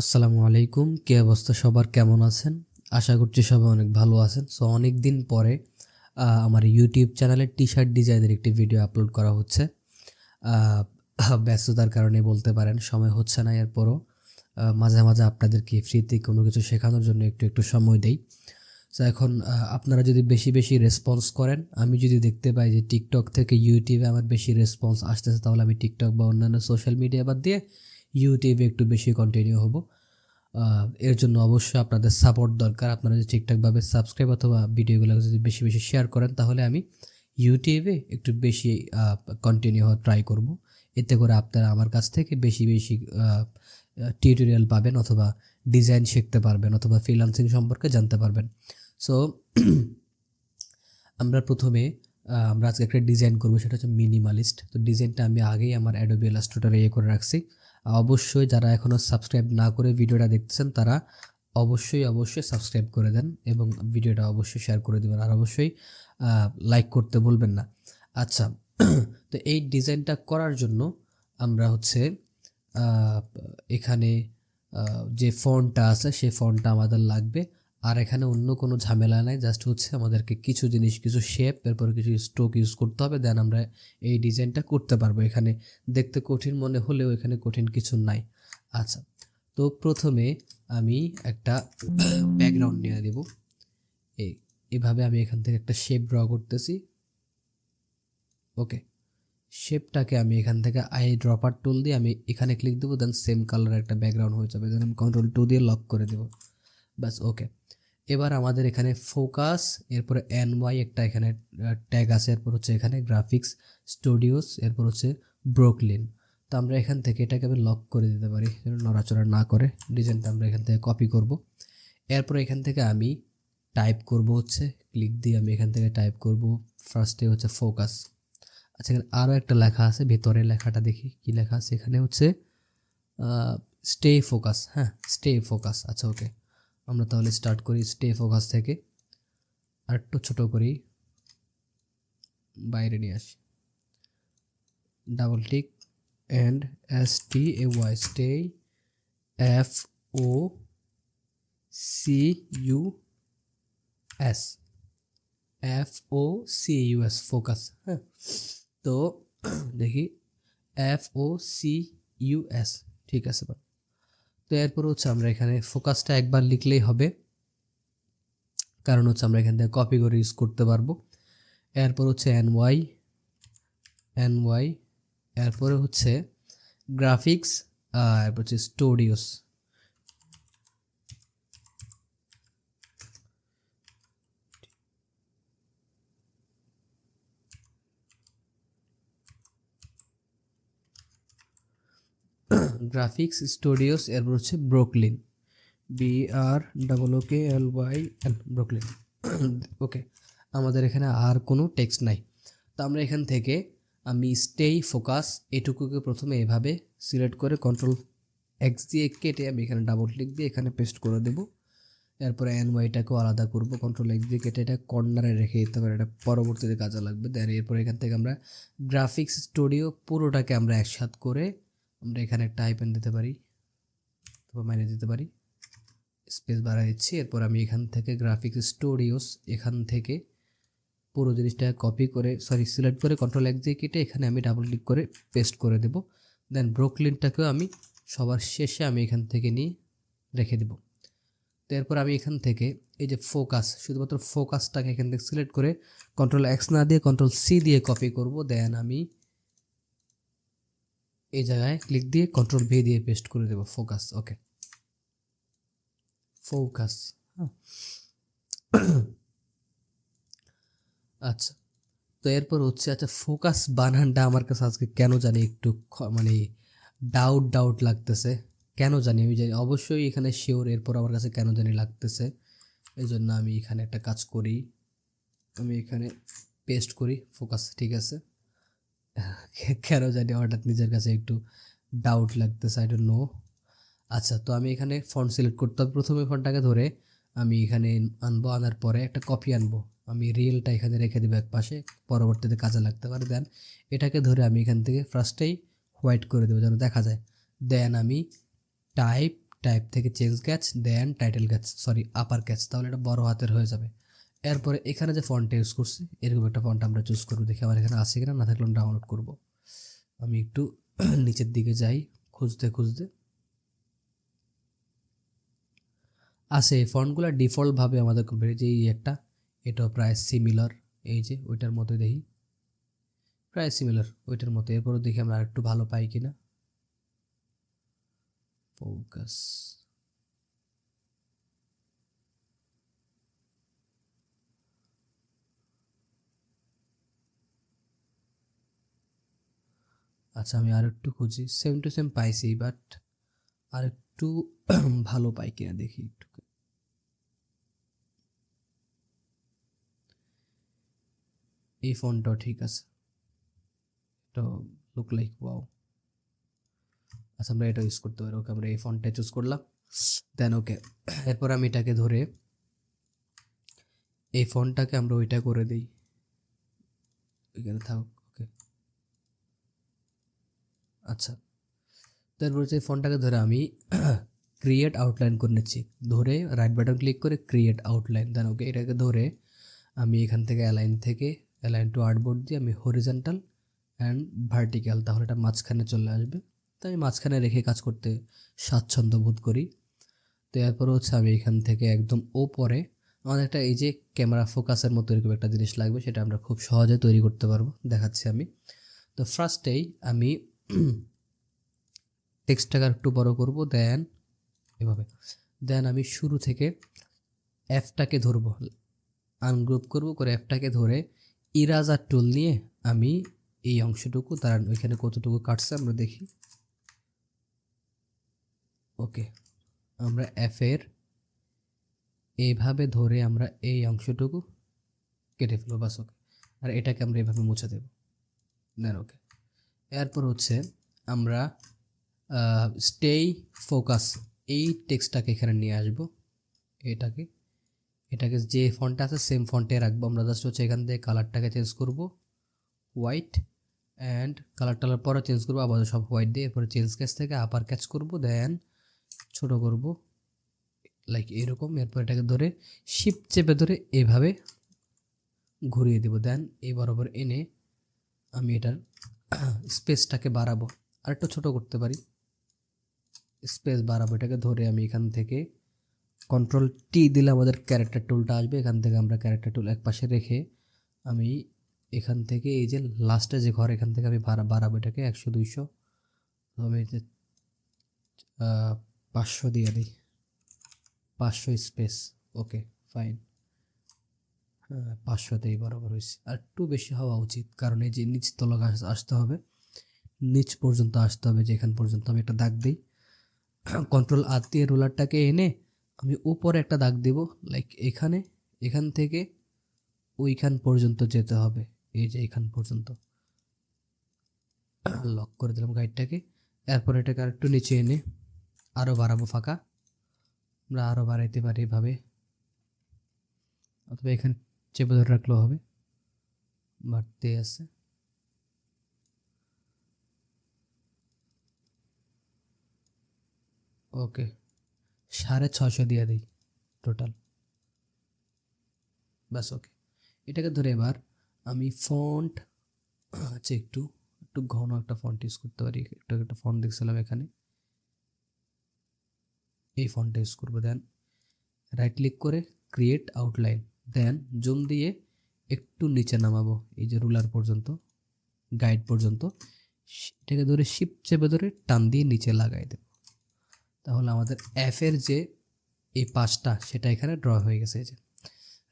আসসালামু আলাইকুম, কি অবস্থা সবার, কেমন আছেন? আশা করছি সবাই অনেক ভালো আছেন। সো অনেক দিন পরে আমার ইউটিউব চ্যানেলে টি শার্ট ডিজাইনের একটি ভিডিও আপলোড করা হচ্ছে। ব্যস্ততার কারণে বলতে পারেন, সময় হচ্ছে না। এরপরও মাঝে মাঝে আপনাদেরকে ফ্রিতে কোনো কিছু শেখানোর জন্য একটু একটু সময় দেই। সো এখন আপনারা যদি বেশি বেশি রেসপন্স করেন, আমি যদি দেখতে পাই যে টিকটক থেকে ইউটিউবে আমার বেশি রেসপন্স আসতেছে, তাহলে আমি টিকটক বা অন্যান্য সোশ্যাল মিডিয়া বাদ দিয়ে ইউটিউবে একটু বেশি কন্টিনিউ হব। এর জন্য অবশ্যই আপনাদের সাপোর্ট দরকার। আপনারা যদি ঠিকঠাকভাবে সাবস্ক্রাইব অথবা ভিডিওগুলো যদি বেশি বেশি শেয়ার করেন, তাহলে আমি ইউটিউবে একটু বেশি কন্টিনিউ হওয়ার ট্রাই করব। এতে করে আপনারা আমার কাছ থেকে বেশি বেশি টিউটোরিয়াল পাবেন, অথবা ডিজাইন শিখতে পারবেন, অথবা ফ্রিল্যান্সিং সম্পর্কে জানতে পারবেন। সো আমরা প্রথমে আমরা আজকে একটা ডিজাইন করবো, সেটা হচ্ছে মিনিমালিস্ট। তো ডিজাইনটা আমি আগেই আমার অ্যাডোবি ইলাস্ট্রেটরে করে রাখছি। অবশ্যই যারা এখনও সাবস্ক্রাইব না করে ভিডিওটা দেখতেছেন, তারা অবশ্যই অবশ্যই সাবস্ক্রাইব করে দেন এবং ভিডিওটা অবশ্যই শেয়ার করে দেবেন, আর অবশ্যই লাইক করতে বলবেন না। আচ্ছা, তো এই ডিজাইনটা করার জন্য আমরা হচ্ছে এখানে যে ফন্টটা আছে সেই ফন্টটা আমাদের লাগবে। আর এখানে অন্য কোনো ঝামেলা নাই, জাস্ট হচ্ছে আমাদেরকে কিছু জিনিস, কিছু শেপ, এরপর কিছু স্ট্রোক ইউজ করতে হবে, দেন আমরা এই ডিজাইনটা করতে পারবো। এখানে দেখতে কঠিন মনে হলেও এখানে কঠিন কিছু নাই। আচ্ছা, তো প্রথমে আমি একটা ব্যাকগ্রাউন্ড নিয়ে দেব। এভাবে আমি এখান থেকে একটা শেপ ড্র করতেছি। ওকে, শেপটাকে আমি এখান থেকে আই ড্রপার টুল দিয়ে আমি এখানে ক্লিক দেবো, দেন সেম কালারের একটা ব্যাকগ্রাউন্ড হয়ে যাবে। দেন আমি Ctrl+2 দিয়ে লক করে দেবো। ব্যাস, ওকে। এবার আমাদের এখানে ফোকাস, এরপরে NY একটা এখানে ট্যাগ আছে, এরপর হচ্ছে এখানে গ্রাফিক্স স্টুডিওস, এরপর হচ্ছে ব্রুকলিন। তো আমরা এখান থেকে এটাকে আমি লক করে দিতে পারি যেন নড়াচড়া না করে। ডিজাইনটা আমরা এখান থেকে কপি করব। এরপর এখান থেকে আমি টাইপ করব, হচ্ছে ক্লিক দিয়ে আমি এখান থেকে টাইপ করব ফার্স্টে হচ্ছে ফোকাস। আচ্ছা, এখানে আরও একটা লেখা আছে, ভেতরে লেখাটা দেখি কি লেখা আছে। এখানে হচ্ছে স্টে ফোকাস। হ্যাঁ, স্টে ফোকাস। আচ্ছা, ওকে, আমরা তাহলে স্টার্ট করি স্টে ফোকাস থেকে। আর একটু ছোটো করি, বাইরে নিয়ে আসি, double tick and STAY, stay, FOCUS, FOCUS, focus. হ্যাঁ, তো দেখি FOCUS, ঠিক আছে। তো এরপর হচ্ছে আমরা এখানে ফোকাসটা একবার লিখলেই হবে, কারণ হচ্ছে আমরা এখান থেকে কপি করে ইউজ করতে পারবো। এরপর হচ্ছে NY, এরপরে হচ্ছে গ্রাফিক্স, এরপর হচ্ছে স্টুডিওস। গ্রাফিক্স স্টুডিওস, এরপর হচ্ছে ব্রুকলিন, BROOKLYN, ব্রুকলিন। ওকে, আমাদের এখানে আর কোনো টেক্সট নাই। তো আমরা এখান থেকে আমি স্টে ফোকাস এটুকুকে প্রথমে এভাবে সিলেক্ট করে Ctrl+X দিয়ে কেটে আমি এখানে ডাবল ক্লিক দিয়ে এখানে পেস্ট করে দেবো। এরপরে NYটাকেও আলাদা করবো, Ctrl+X দিয়ে কেটে এটা কর্নারে রেখে দিতে পারি, এটা পরবর্তীতে কাজে লাগবে। দেন এরপর এখান থেকে আমরা গ্রাফিক্স স্টুডিও পুরোটাকে আমরা একসাথ করে আমরা এখানে একটা আইকন দিতে পারি, অথবা মাইনে দিতে পারি, স্পেস বাড়াই দিচ্ছি। এরপর আমি এখান থেকে গ্রাফিক্স স্টুডিওস, এখান থেকে পুরো জিনিসটা কপি করে সিলেক্ট করে Ctrl+X দিয়ে কেটে এখানে আমি ডাবল ক্লিক করে পেস্ট করে দেব। দেন ব্রুকলিনটাকেও আমি সবার শেষে আমি এখান থেকে নিয়ে রেখে দেব। তো এরপর আমি এখান থেকে এই যে ফোকাস, শুধুমাত্র ফোকাসটাকে এখান থেকে সিলেক্ট করে Ctrl+X না দিয়ে Ctrl+C দিয়ে কপি করব। দেন আমি এই জায়গায় ক্লিক দিয়ে Ctrl+V দিয়ে পেস্ট করে দেব ফোকাস। ওকে, ফোকাস। আচ্ছা, তো এরপর হচ্ছে, আচ্ছা, ফোকাস বানানটা আমার কাছে আজকে কেন জানি একটু মানে ডাউট লাগতেছে। কেন জানি, আমি জানি অবশ্যই এখানে শিওর, এরপর আমার কাছে কেন জানি লাগতেছে। এই জন্য আমি এখানে একটা কাজ করি, আমি এখানে পেস্ট করি ফোকাস, ঠিক আছে। কেন জানি হঠাৎ নিজের কাছে একটু ডাউট লাগতেছে, আই ডোন্ট নো। আচ্ছা, তো আমি এখানে ফন্ট সিলেক্ট করতে হবে। প্রথমে ফন্টটাকে ধরে আমি এখানে আনবো, আনার পরে একটা কপি আনবো, আমি রিয়েলটা এখানে রেখে দেবো এক পাশে, পরবর্তীতে কাজে লাগতে পারে। দেন এটাকে ধরে আমি এখান থেকে ফার্স্টেই হোয়াইট করে দেবো যেন দেখা যায়। দেন আমি টাইপ টাইপ থেকে চেঞ্জ ক্যাচ দেন টাইটেল ক্যাচ, সরি আপার ক্যাচ, তাহলে এটা বড় হাতের হয়ে যাবে। এরপরে এখানে যে ফন্ট ইউজ করছি এরকম একটা ফন্ট আমরা চুজ করবো, দেখি আমার এখানে আছে কিনা, না থাকলে ডাউনলোড করব। আমি একটু নিচের দিকে যাই খুঁজতে খুঁজতে, আছে এই ফন্টগুলো ডিফল্টভাবে আমাদের কম্পিউটারে, যে এই একটা এটাও প্রায় সিমিলার, এই যে ওইটার মতো দেখি প্রায় সিমিলার ওইটার মতো। এরপরও দেখি আমরা আরেকটু ভালো পাই কিনা। ফোকাস, আচ্ছা আমি আর একটু খুঁজি, সেম টু সেম পাইছি, বাট আর একটু ভালো পাই কিনা দেখি একটু। এই ফন্টটাও ঠিক আছে, এটা লুক লাইক ওয়াও। আচ্ছা আমরা এটা ইউজ করতে পারি, ওকে আমরা এই ফন্টটা চুজ করলাম, দেন ওকে। এরপর আমি এটাকে ধরে এই ফন্টটাকে আমরা ওইটা করে দিই, এখানে থাকুক, ওকে। আচ্ছা তারপর হচ্ছে ফন্টটাকে ধরে আমি ক্রিয়েট আউটলাইন করে নিচ্ছি, ধরে রাইট বাটন ক্লিক করে ক্রিয়েট আউটলাইন, দেন ওকে। এটাকে ধরে আমি এখান থেকে অ্যালাইন টু আর্টবোর্ড দিয়ে আমি হরিজন্টাল অ্যান্ড ভার্টিক্যাল, তাহলে এটা মাঝখানে চলে আসবে। তো আমি মাঝখানে রেখে কাজ করতে স্বাচ্ছন্দ্য বোধ করি। তো এরপর হচ্ছে আমি এখান থেকে একদম ওপরে আমাদের একটা এই যে ক্যামেরা ফোকাসের মতো এরকম একটা জিনিস লাগবে, সেটা আমরা খুব সহজে তৈরি করতে পারবো, দেখাচ্ছি আমি। তো ফার্স্টেই আমি টেক্সটটাকে একটু বড় করব, দেন এভাবে, দেন আমি শুরু থেকে এফটাকে ধরবো, আনগ্রুপ করব, করে এফটাকে ধরে ইরাজার টুল নিয়ে আমি এই অংশটুকু, তার ওইখানে কতটুকু কাটছে আমরা দেখি, ওকে। আমরা এফের এইভাবে ধরে আমরা এই অংশটুকু কেটে ফেলবো, বাস ওকে। আর এটাকে আমরা এইভাবে মুছে দেব, দেন ওকে। এরপর হচ্ছে আমরা স্টেই ফোকাস এই টেক্সটটাকে এখানে নিয়ে আসবো, এটাকে এটাকে যে ফন্টটা আছে সেম ফন্টে রাখবো আমরা, জাস্ট হচ্ছে এখান থেকে কালারটাকে চেঞ্জ করব হোয়াইট, অ্যান্ড কালার টালার পরে চেঞ্জ করবো আবার সব হোয়াইট দিয়ে। এরপরে চেঞ্জ ক্যাচ থেকে আপার ক্যাচ করব, দেন ছোট করব লাইক এরকম। এরপর এটাকে ধরে শিফট চেপে ধরে এভাবে ঘুরিয়ে দেব, দেন এই বরাবর এনে আমি এটার স্পেসটাকে বাড়াবো, আর একটু ছোটো করতে পারি, স্পেস বাড়াবো। এটাকে ধরে আমি এখান থেকে কন্ট্রোল টি দিলে আমাদের ক্যারেক্টার টুলটা আসবে, এখান থেকে আমরা ক্যারেক্টার টুল এক পাশে রেখে আমি এখান থেকে এই যে লাস্টে যে ঘর, এখান থেকে আমি বাড়াবো এটাকে 100 200, আমি 500 দিয়ে দিই, 500 স্পেস, ওকে ফাইন। 500তেই বরাবর হয়েছে, আর একটু বেশি হওয়া উচিত, কারণ এই যে নিচ তলক আসতে হবে, নিচ পর্যন্ত আসতে হবে, যেখান পর্যন্ত আমি একটা দাগ দিই। কন্ট্রোল আর দিয়ে রোলারটাকে এনে আমি উপরে একটা দাগ দিব, লাইক এখানে, এখান থেকে ওইখান পর্যন্ত যেতে হবে, এই যে এইখান পর্যন্ত লক করে দিলাম গাইডটাকে। এরপর এটাকে আর একটু নিচে এনে আরও বাড়াবো ফাঁকা, আমরা আরও বাড়াইতে পারি এভাবে, অথবা এখানে চেপে ধরে রাখলেও হবে, বাড়তে আছে। ওকে 650 দিয়ে দিই টোটাল, ব্যাস ওকে। এটাকে ধরে এবার আমি ফন্ট, আচ্ছা একটু একটু ঘন একটা ফন্ট ইউজ করতে পারি, একটু একটা ফন্ট দেখছিলাম এখানে, এই ফন্টটা ইউজ করবো। দেন রাইট ক্লিক করে ক্রিয়েট আউটলাইন, দেন জুম দিয়ে একটু নিচে নামাবো, এই যে রুলার পর্যন্ত, গাইড পর্যন্ত, এটাকে ধরে শিফট চেপে ধরে টান দিয়ে নিচে লাগাই দেব, তাহলে আমাদের এফের যে এই পাশটা সেটা এখানে ড্র হয়ে গেছে। এই যে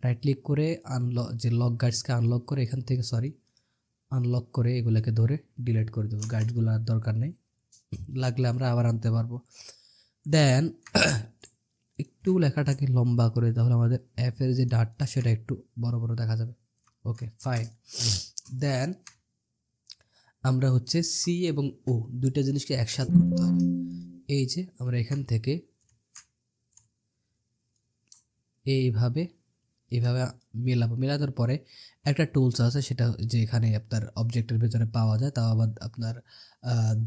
রাইট ক্লিক করে আনলক, যে লক গাইডসকে আনলক করে এখান থেকে আনলক করে এগুলোকে ধরে ডিলিট করে দেবো, গাইডগুলো আর দরকার নেই, লাগলে আমরা আবার আনতে পারবো। দেন একটু লেখাটাকে লম্বা করে, তাহলে আমাদের এফের যে ডাটটা সেটা একটু বড় বড় দেখা যাবে, ওকে ফাইন। দেন আমরা হচ্ছে সি এবং ও দুইটা জিনিসকে একসাথে করতে হবে, এই যে আমরা এখান থেকে এইভাবে মেলাবো, মেলানোর পরে একটা টুলস আছে, সেটা যে এখানে আপনার অবজেক্টের ভিতরে পাওয়া যায়, তাও আবার আপনার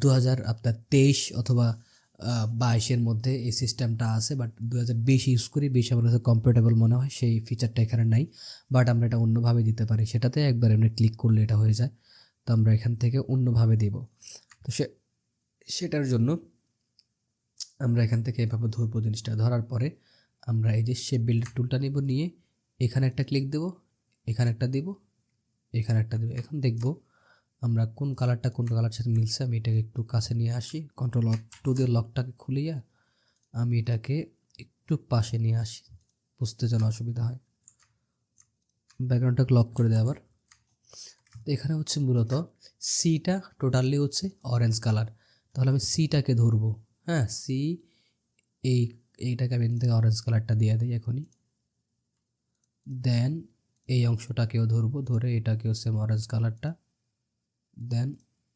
2023 অথবা 22-এর মধ্যে এই সিস্টেমটা আছে, বাট 2020 ইউজ করি, 20 আমার কাছে কমফোর্টেবল মনে হয়, সেই ফিচারটা এখানে নাই। বাট আমরা এটা অন্যভাবে দিতে পারি, সেটাতে একবার এমনি ক্লিক করলে এটা হয়ে যায়। তো আমরা এখান থেকে অন্যভাবে দিব। তো সেটার জন্য আমরা এখান থেকে এভাবে ধরবো। জিনিসটা ধরার পরে আমরা এই যে শেপ বিল্ডার টুলটা নিব, নিয়ে এখানে একটা ক্লিক দেব, এখানে একটা দিব, এখানে একটা দেব। এখন দেখব আমরা কোন কালারটা কোন কালার সাথে মিলছে। আমি এটাকে একটু কাছে নিয়ে আসি, Ctrl+2 দিয়ে লকটাকে খুলিয়া আমি এটাকে একটু পাশে নিয়ে আসি, বুঝতে যেন অসুবিধা হয়। ব্যাকগ্রাউন্ডটাকে লক করে দেয় আবার। তো এখানে হচ্ছে মূলত সিটা টোটালি হচ্ছে অরেঞ্জ কালার, তাহলে আমি সিটাকে ধরবো। হ্যাঁ, সি, এইটাকে আমি এখান থেকে অরেঞ্জ কালারটা দিয়ে দিই এখনই। দেন এই অংশটাকেও ধরবো, ধরে এটাকেও সেম অরেঞ্জ কালারটা, দেন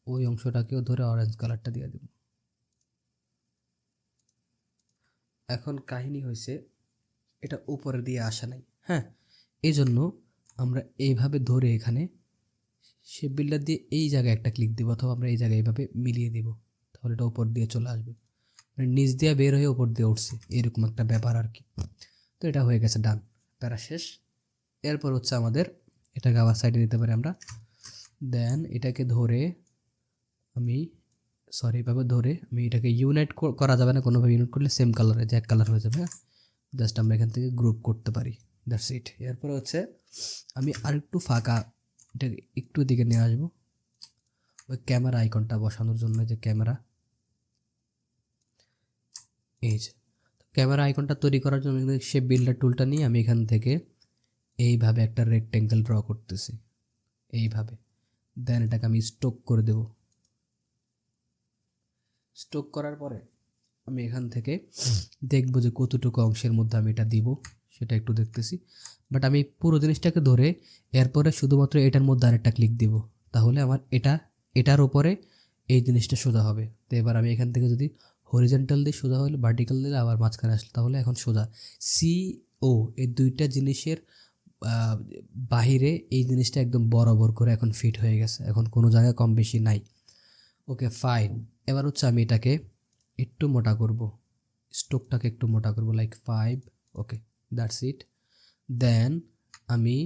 ওই অংশটাকেও ধরে অরেঞ্জ কালারটা দিয়ে দেব। এখন কাহিনী হয়েছে এটা উপরে দিয়ে আসা নাই। হ্যাঁ, এই জন্য আমরা এইভাবে ধরে এখানে শেপ বিল্ডার দিয়ে এই জায়গায় একটা ক্লিক দেবো, অথবা আমরা এই জায়গায় এইভাবে মিলিয়ে দেব, তাহলে এটা উপর দিয়ে চলে আসবে, মানে নিচ দিয়ে বের হয়ে উপর দিয়ে উঠছে, এরকম একটা ব্যাপার আর কি। তো এটা হয়ে গেছে, ডান, প্যারা শেষ। এরপর হচ্ছে আমাদের এটাকে আবার সাইডে নিতে পারি আমরা। দেন এটাকে ধরে আমি এইভাবে ধরে আমি এটাকে ইউনাইট করা যাবে না, কোনোভাবে ইউনাইট করলে সেম কালারে যে এক কালার হয়ে যাবে। জাস্ট আমরা এখান থেকে গ্রুপ করতে পারি, দ্যাটস ইট। এরপরে হচ্ছে আমি আরেকটু ফাঁকা এটাকে একটু দিকে নিয়ে আসবো, ওই ক্যামেরা আইকনটা বসানোর জন্য, যে ক্যামেরা, এই যে ক্যামেরা আইকনটা তৈরি করার জন্য শেপ বিল্ডার টুলটা নিয়ে আমি এখান থেকে এইভাবে একটা রেক্টেঙ্গেল ড্র করতেছি, এইভাবে। দেন এটাকে আমি স্টোক করে দেব। স্টোক করার পরে আমি এখান থেকে দেখব যে কতটুকু অংশের মধ্যে আমি এটা দিব, সেটা একটু দেখতেছি। বাট আমি পুরো জিনিসটাকে ধরে এরপরে শুধুমাত্র এটার মধ্যে আরেকটা ক্লিক দিব, তাহলে আমার এটার উপরে এই জিনিসটা সোজা হবে। তো এবার আমি এখান থেকে যদি হরিজন্টাল দিয়ে সোজা হলে, ভার্টিক্যাল দিলে আবার মাঝখানে আসলে, তাহলে এখন সোজা। সি ও এই দুইটা জিনিসের বাহিরে এই জিনিসটা একদম বরাবর করে এখন ফিট হয়ে গেছে, এখন কোনো জায়গায় কম বেশি নাই। Okay fine. এবার হচ্ছে আমি এটাকে একটু মোটা করব, স্টোকটাকে একটু মোটা করব, লাইক 5। Okay, that's it. দেন আমি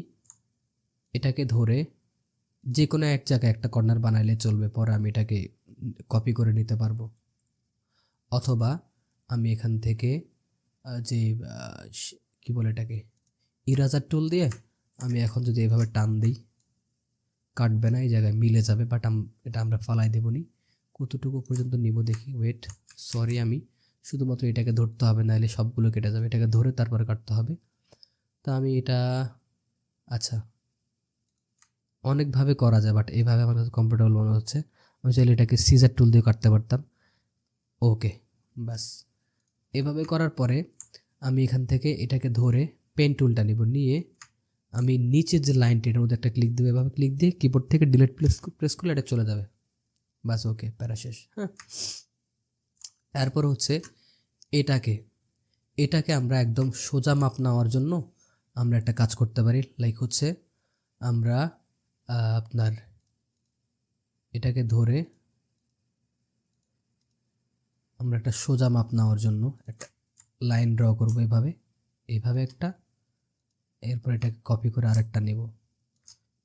এটাকে ধরে যে কোনো এক জায়গায় একটা কর্নার বানাইলে চলবে, পরে আমি এটাকে কপি করে নিতে পারবো। অথবা আমি এখান থেকে যে কি বলে এটাকে, ইরাজার টুল দিয়ে আমি এখন যদি এভাবে টান দিই, কাটবে না, এই জায়গায় মিলে যাবে। বাট এটা আমরা ফালাই দেবনি, কতটুকু পর্যন্ত নিব দেখি। ওয়েট, সরি, আমি শুধুমাত্র এটাকে ধরতে হবে, নাহলে সবগুলো কেটে যাবে। এটাকে ধরে তারপরে কাটতে হবে। তা আমি এটা, আচ্ছা, অনেকভাবে করা যায়, বাট এইভাবে আমার কাছে কমফোর্টেবল মনে হচ্ছে। আমি চাইলে এটাকে সিজার টুল দিয়ে কাটতে পারতাম। ওকে, বাস। এভাবে করার পরে আমি এখান থেকে এটাকে ধরে পেন টুলটা নিব, নিয়ে আমি নিচের যে লাইনটা এটার মধ্যে একটা ক্লিক দেবো, এভাবে ক্লিক দিয়ে কিবোর্ড থেকে ডিলিট প্রেস করলে এটা চলে যাবে। বাস, ওকে, প্যারা শেষ। হ্যাঁ, এরপর হচ্ছে এটাকে আমরা একদম সোজা মাপ নেওয়ার জন্য আমরা একটা কাজ করতে পারি, লাইক হচ্ছে আমরা আপনার এটাকে ধরে আমরা একটা সোজা মাপ নেওয়ার জন্য একটা লাইন ড্র করবো, এইভাবে একটা। এরপর এটাকে কপি করে আরেকটা নেব,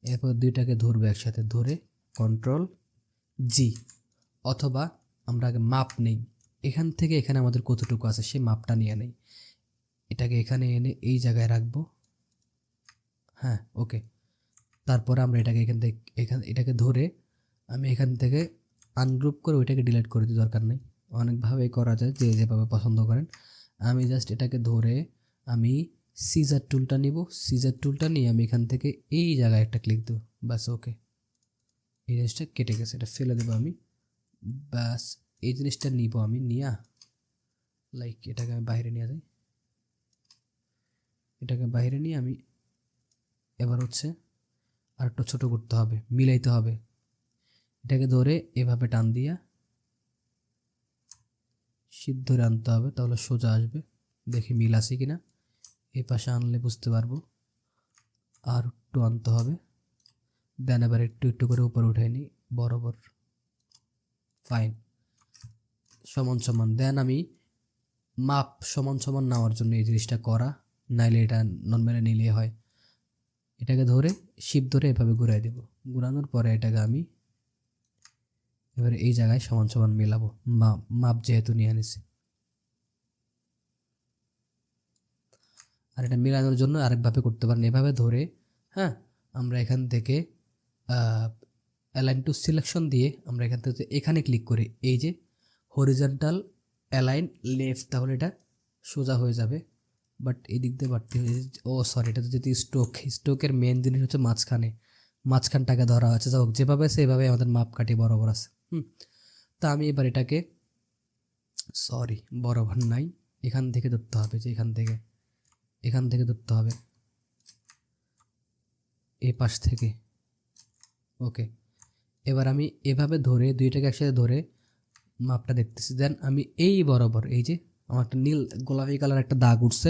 এরপর দুইটাকে ধরবো একসাথে, ধরে Ctrl+G। অথবা আমরা আগে মাপ নেই, এখান থেকে এখানে আমাদের কতটুকু আছে সেই মাপটা নিয়ে নেই, এটাকে এখানে এনে এই জায়গায় রাখবো। হ্যাঁ, ওকে। তারপরে আমরা এটাকে এটাকে ধরে আমি এখান থেকে আনগ্রুপ করে ওইটাকে ডিলিট করে দিই, দরকার নেই। অনেকভাবে করা যায়, যে যেভাবে পছন্দ করেন। আমি জাস্ট এটাকে ধরে আমি সিজার টুলটা নিব, সিজার টুলটা নিয়ে আমি এখান থেকে এই জায়গায় একটা ক্লিক দেবো, ব্যাস। ওকে, এই জিনিসটা কেটে গেছে, এটা ফেলে দেবো আমি, ব্যাস। এই জিনিসটা নিব আমি, নিয়া লাইক এটাকে আমি বাইরে নিয়ে যাই, এটাকে বাইরে নিয়ে আমি এবার হচ্ছে আর একটু ছোটো করতে হবে, মিলাইতে হবে। এটাকে ধরে এভাবে টান দিয়া সিদ্ধ ধরে আনতে হবে, তাহলে সোজা আসবে। দেখি মিল আছে কিনা, এই পাশে আনলে বুঝতে পারবো। আর একটু আনতে হবে, দেন আবার একটু একটু করে উপরে উঠে নিই বরাবর। ফাইন। সমান সমান, দেন আমি মাপ সমান সমান নেওয়ার জন্য এই জিনিসটা করা, নাইলে এটা নর্মালি নিলে হয়। এটাকে ধরে শিপ ধরে এভাবে ঘুরাই দেব, ঘুরানোর পরে এটাকে আমি এবারে এই জায়গায় সমান সমান মেলাবো, মাপ যেহেতু নিয়ে আনিছি। আর এটা মেলানোর জন্য আরেকভাবে করতে পারেন, এভাবে ধরে, হ্যাঁ, আমরা এখান থেকে অ্যালাইন টু সিলেকশন দিয়ে আমরা এখান থেকে এখানে ক্লিক করি, এই যে হরিজন্টাল অ্যালাইন লেফট, তাহলে এটা সোজা হয়ে যাবে। বাট এই দিক দিয়ে বাড়তে হয়ে, ও সরি, এটা তো যদি স্টোকের মেন জিনিস হচ্ছে মাঝখানটাকে ধরা আছে। যাই হোক, যেভাবে সেভাবে আমাদের মাপকাঠি বরাবর আছে। তা আমি এবার এটাকে, সরি বরাবর নাই, এখান থেকে ধরতে হবে, যে এখান থেকে ধরতে হবে, এই পাশ থেকে। ওকে, এবার আমি এভাবে ধরে দুইটাকে একসাথে ধরে মাপটা দেখতেছি, দেন আমি এই বরাবর, এই যে আমার একটা নীল গোলাপি কালার একটা দাগ উঠছে,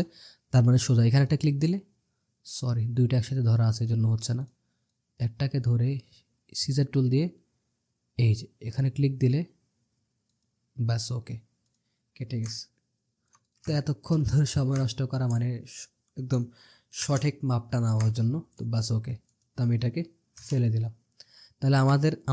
তার মানে সোজা এখানে একটা ক্লিক দিলে, সরি দুইটা একসাথে ধরা আছে এই জন্য হচ্ছে না, একটাকে ধরে সিজার টুল দিয়ে এই যে এখানে ক্লিক দিলে ব্যাস, ওকে, কেটে গেছে। তো এতক্ষণ ধরে সময় নষ্ট করা মানে একদম সঠিক মাপটা নেওয়ার জন্য, তো ব্যাস ওকে। তো আমি এটাকে ফেলে দিলাম। তাহলে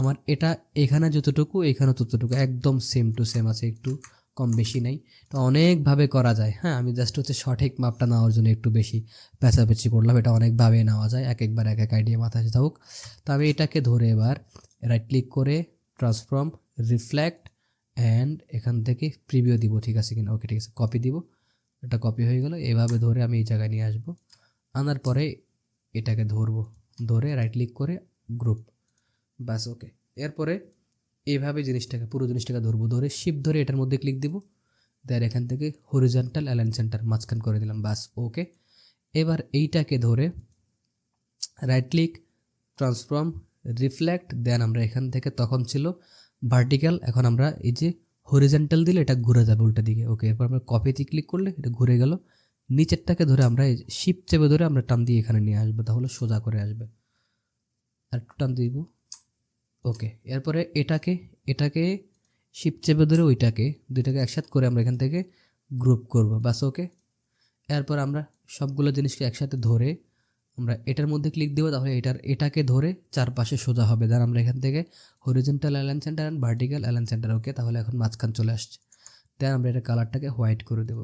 আমার এটা এখানে যতটুকু এখানে ততটুকু একদম সেম টু সেম আছে, একটু কম বেশি নেই। তো অনেকভাবে করা যায়, হ্যাঁ, আমি জাস্ট হচ্ছে সঠিক মাপটা নেওয়ার জন্য একটু বেশি পেঁচাপেচি করলাম। এটা অনেকভাবে নেওয়া যায়, এক একবার এক এক আইডিয়া মাথায় আসে। হোক, তো আমি এটাকে ধরে এবার রাইট ক্লিক করে ট্রান্সফর্ম, রিফ্লেক্ট অ্যান্ড এখান থেকে প্রিভিউ দিব, ঠিক আছে কিনা, ওকে ঠিক আছে, কপি দিব, এটা কপি হয়ে গেল। এভাবে ধরে আমি এই জায়গায় নিয়ে আসবো, আনার পরে এটাকে ধরে রাইট ক্লিক করে গ্রুপ, বাস ওকে। এরপরে এইভাবে পুরো জিনিসটাকে ধরে শিপ ধরে এটার মধ্যে ক্লিক দিব, দেন এখান থেকে হরিজন্টাল অ্যালাইন সেন্টার মাঝখান করে দিলাম, বাস ওকে। এবার এইটাকে ধরে রাইট ক্লিক ট্রান্সফর্ম, রিফ্লেক্ট, দেন আমরা এখান থেকে তখন ছিল ভার্টিক্যাল, এখন আমরা এই যে হরিজন্টাল দিলে এটা ঘুরে যাবে উল্টা দিকে, ওকে। এরপর আমরা কপিতে ক্লিক করলে এটা ঘুরে গেল। নিচেরটাকে ধরে আমরা শিপ চেপে ধরে আমরা টান দিয়ে এখানে নিয়ে আসবো, তাহলে সোজা করে আসবে। আর একটু টান দিব, ওকে। এরপরে এটাকে শিপ চেপে ধরে ওইটাকে দুইটাকে একসাথে করে আমরা এখান থেকে গ্রুপ করব, বাস ওকে। এরপর আমরা সবগুলো জিনিসকে একসাথে ধরে আমরা এটার মধ্যে ক্লিক দেবো, তাহলে এটাকে ধরে চারপাশে সোজা হবে। দেন আমরা এখান থেকে horizontal align centre and vertical align centre, okay, তাহলে এখন মাঝখান চলে আসছে। দেন আমরা এটা কালারটাকে হোয়াইট করে দেব,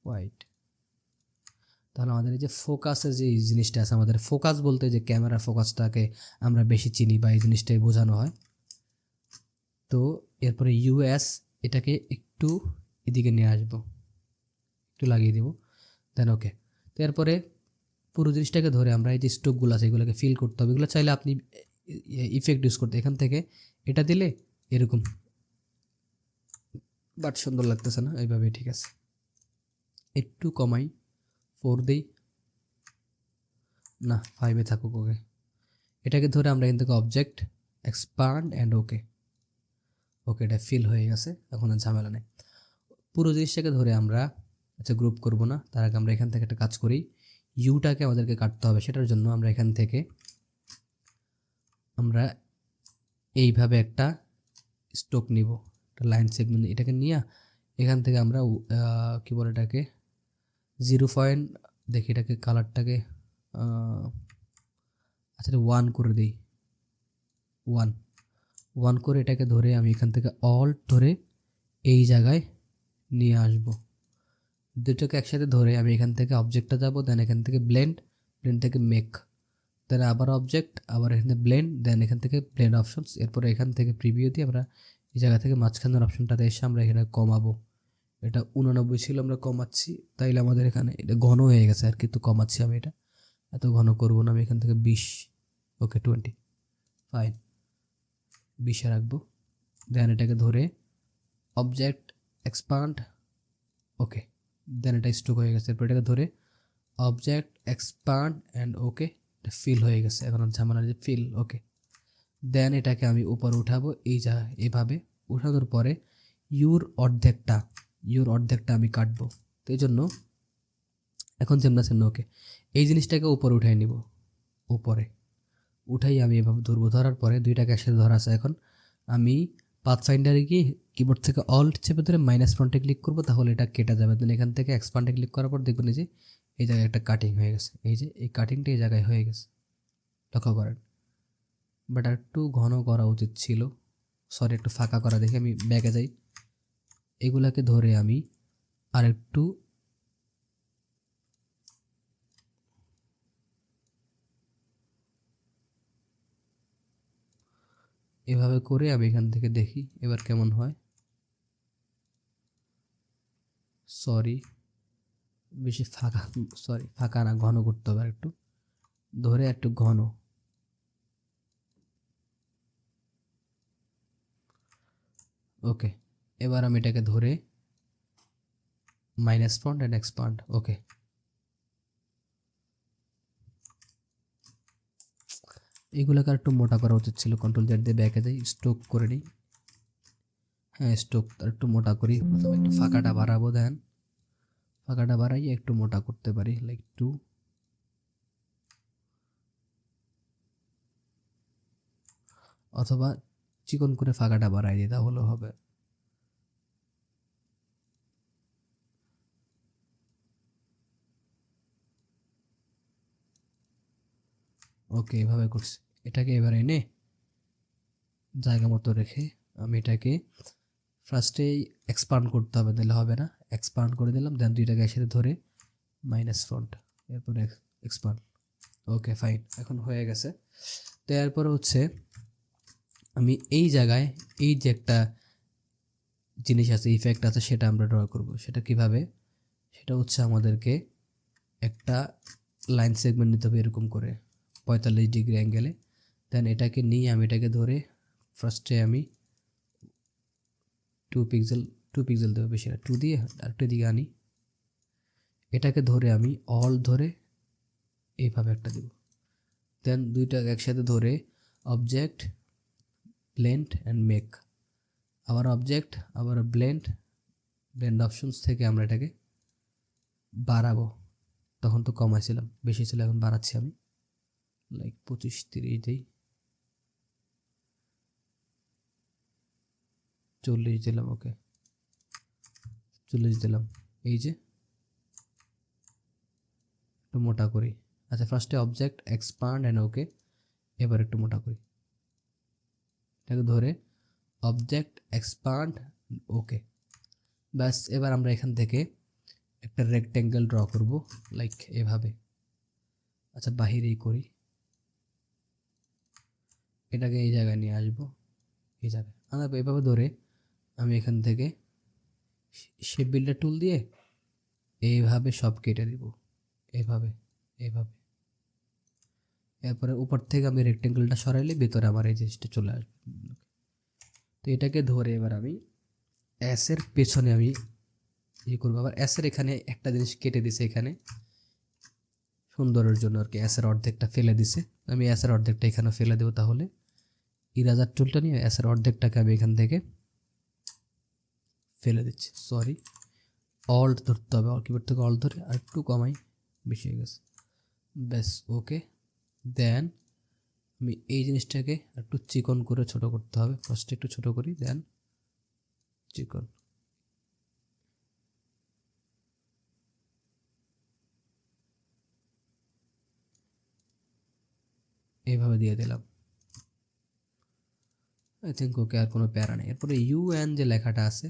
হোয়াইট। তাহলে আমাদের এই যে ফোকাসের যে জিনিসটা আছে, আমাদের ফোকাস বলতে যে ক্যামেরার ফোকাসটাকে আমরা বেশি চিনি বা এই জিনিসটাই বোঝানো হয়। তো এরপরে ইউএস, এটাকে একটু এদিকে নিয়ে আসবো, একটু লাগিয়ে দিব, দেন ওকে। তো এরপরে পুরো জিনিসটাকে ধরে আমরা এই যে স্টোকগুলো আছে এগুলোকে ফিল করতে হবে। এগুলো চাইলে আপনি ইফেক্ট ইউজ করতে, এখান থেকে এটা দিলে এরকম, বাট সুন্দর লাগতেছে না এইভাবে, ঠিক আছে। একটু কমাই, 4 দেই, না 5-এ থাকুক, ওকে। এটাকে ধরে আমরা এখান থেকে অবজেক্ট এক্সপান্ড অ্যান্ড ওকে, ওকে, এটা ফিল হয়ে গেছে, এখন আর ঝামেলা নেই। পুরো জিনিসটাকে ধরে আমরা আচ্ছা গ্রুপ করব না, তার আগে আমরা এখান থেকে একটা কাজ করি, ইউটাকে আমাদেরকে কাটতে হবে। সেটার জন্য আমরা এখান থেকে আমরা এইভাবে একটা স্টোক নিব, একটা লাইন সেগমেন্ট, এটাকে নিয়ে এখান থেকে আমরা কী বলে এটাকে 0 পয়েন্ট দেখি, এটাকে কালারটাকে আচ্ছা 1 করে দিই, 1 করে এটাকে ধরে আমি এখান থেকে অল্ট ধরে এই জায়গায় নিয়ে আসব। দুটোকে একসাথে ধরে আমি এখান থেকে অবজেক্টটা যাব, দেন এখান থেকে ব্লেন্ড থেকে মেক, দেন আবার অবজেক্ট, আবার এখানে ব্লেন্ড, দেন এখান থেকে ব্লেন্ড অপশনস। এরপরে এখান থেকে প্রিভিউ দিয়ে আমরা এই জায়গা থেকে মাঝখানের অপশনটাতে এসে আমরা এখানে কমাবো। এটা 89 ছিল, আমরা কমাচ্ছি, তাইলে আমাদের এখানে এটা ঘন হয়ে গেছে আর কি, তো কমাচ্ছি আমি, এটা এত ঘন করবো না, আমি এখান থেকে 20, ওকে 20, ফাইন, 20-এ রাখবো। দেন এটাকে ধরে অবজেক্ট এক্সপান্ড, ওকে, দেন এটা স্টোক হয়ে গেছে। এরপর এটাকে ধরে অবজেক্ট এক্সপান্ড অ্যান্ড ওকে, এটা ফিল হয়ে গেছে, এখন ঝামেলা যে ফিল, ওকে। দেন এটাকে আমি উপরে উঠাবো, এভাবে উঠানোর পরে ইউর অর্ধেকটা আমি কাটবো। তো এই জন্য এখন যেমন ওকে, এই জিনিসটাকে উপরে উঠাই নিব, উপরে উঠাই আমি এভাবে ধরবো, ধরার পরে দুইটাকে একসাথে ধরা আছে। এখন আমি পাথফাইন্ডারে গিয়ে কিবোর্ড থেকে অল্ট চেপে ধরে মাইনাস ফ্রন্টে ক্লিক করবো, তাহলে এটা কেটে যাবে। দেন এখান থেকে এক্সপান্ডে ক্লিক করার পর দেখবেন যে এই জায়গায় একটা কাটিং হয়ে গেছে, এই যে এই কাটিংটা এই জায়গায় হয়ে গেছে, লক্ষ্য করেন। বাট আর একটু ঘন করা উচিত ছিল, সরি একটু ফাঁকা করা। দেখে আমি ব্যাকে যাই, এগুলাকে ধরে আমি আর একটু এভাবে করে আমি এখান থেকে দেখি এবার কেমন হয়। সরি বেশি ফাঁকা, সরি ফাঁকা না, ঘন করতে হবে, আর একটু ধরে একটু ঘন। ওকে, এবার আমি এটাকে ধরে মাইনাস ফন্ট অ্যান্ড এক্সপান্ড। ওকে, এগুলোকে আর একটু মোটা করা উচিত ছিল। কন্ট্রোল জেড দিয়ে ব্যাকে যাই, স্ট্রোক করে নিই। হ্যাঁ, স্ট্রোক আর একটু মোটা করি। প্রথমে একটু ফাঁকাটা বাড়াবো, দেন ফাঁকাটা বাড়াই একটু মোটা করতে পারি, লাইক টু। অথবা চিকন করে ফাঁকাটা বাড়াই দিই, তাহলে হবে। ওকে, এভাবে করছি। এটাকে এবার এনে জায়গা মতো রেখে আমি এটাকে ফার্স্টেই এক্সপান্ড করতে হবে, তাহলে হবে না। এক্সপান্ড করে দিলাম, দেন দুইটাকে একসাথে ধরে মাইনাস ফ্রন্ট, এরপরে এক্সপান্ড। ওকে ফাইন, এখন হয়ে গেছে। তো এরপরে হচ্ছে আমি এই জায়গায় এই যে একটা জিনিস আছে, ইফেক্ট আছে, সেটা আমরা ড্র করব। সেটা কিভাবে? সেটা হচ্ছে আমাদেরকে একটা লাইন সেগমেন্ট নিতে হবে এরকম করে 45 ডিগ্রি অ্যাঙ্গেলে। দেন এটাকে নিয়ে আমি এটাকে ধরে ফার্স্টে আমি 2 পিক্সেল দেবো, বেশি না, 2 দিয়ে আরেকটা দিকে আনি। এটাকে ধরে আমি অল ধরে এইভাবে একটা দেব। দেন দুইটা একসাথে ধরে অবজেক্ট, ব্লেন্ড অ্যান্ড মেক, আবার অবজেক্ট, আবার ব্লেন্ড অপশনস থেকে আমরা এটাকে বাড়াবো। তখন তো কমাইছিলাম, বেশি ছিল, এখন বাড়াচ্ছি আমি, লাইক 25-30 দিই, 40 দিলাম। ওকে, 40 দিলাম। এই যে একটু মোটা করি। আচ্ছা, ফার্স্টে অবজেক্ট, এক্সপান্ড অ্যান্ড ওকে, এবার একটু মোটা করি। এটাকে ধরে অবজেক্ট, এক্সপান্ড, ওকে, ব্যাস। এবার আমরা এখান থেকে একটা রেক্ট্যাঙ্গেল ড্র করব, লাইক এভাবে। আচ্ছা, বাহিরেই করি, এটাকে এই জায়গায় নিয়ে আসবো, এই জায়গায় আমরা এভাবে ধরে আমি এখান থেকে শেপ বিল্ডার টুল দিয়ে এইভাবে সব কেটে দিব, এইভাবে এইভাবে। এরপরে উপর থেকে আমি রেক্ট্যাঙ্গেলটা সরাইলে ভিতরে আমার এই জিনিসটা চলে আসবে। তো এটাকে ধরে এবার আমি এসের পেছনে আমি ইয়ে করবো। আবার এসের এখানে একটা জিনিস কেটে দিছে, এখানে সুন্দরের জন্য আর কি, এসের অর্ধেকটা ফেলে দিছে। আমি এসের অর্ধেকটা এখানে ফেলে দেবো। তাহলে ইরাজার টুলটা নিয়ে এসের অর্ধেকটাকে আমি এখান থেকে ফেলে দিচ্ছি। সরি, অল্ট ধরতে হবে, কিবোর্ড থেকে অল্ট ধরে আর একটু কমাই, বেশি হয়ে গেছে, ব্যাস। ওকে, দেন আমি এই জিনিসটাকে একটু চিকন করে ছোট করতে হবে। ফার্স্টে একটু ছোট করি, দেন চিকন। এইভাবে দিয়ে দিলাম, আই থিঙ্ক ওকে, আর কোনো প্যারা নেই। এরপরে ইউ এন যে লেখাটা আছে,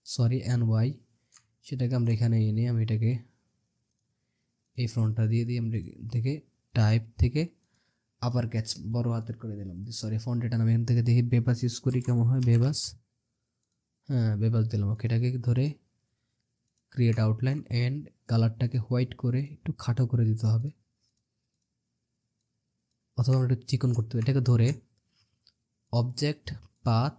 সরি এন ওয়াই, সেটাকে আমরা এখানে এনে আমি এটাকে এই ফ্রন্টটা দিয়ে দিই। আমরা থেকে টাইপ থেকে আপার ক্যাচ বড় হাতের করে দিলাম। সরি, ফন্ট এটা আমি এখান থেকে দেখি বেবাস ইউজ করি কেমন হয়। বেবাস, হ্যাঁ বেবাস দিলাম। ওকে, এটাকে ধরে ক্রিয়েট আউটলাইন অ্যান্ড কালারটাকে হোয়াইট করে একটু খাটো করে দিতে হবে, অথবা আমরা একটু চিকন করতে হবে। এটাকে ধরে অবজেক্ট, পাথ,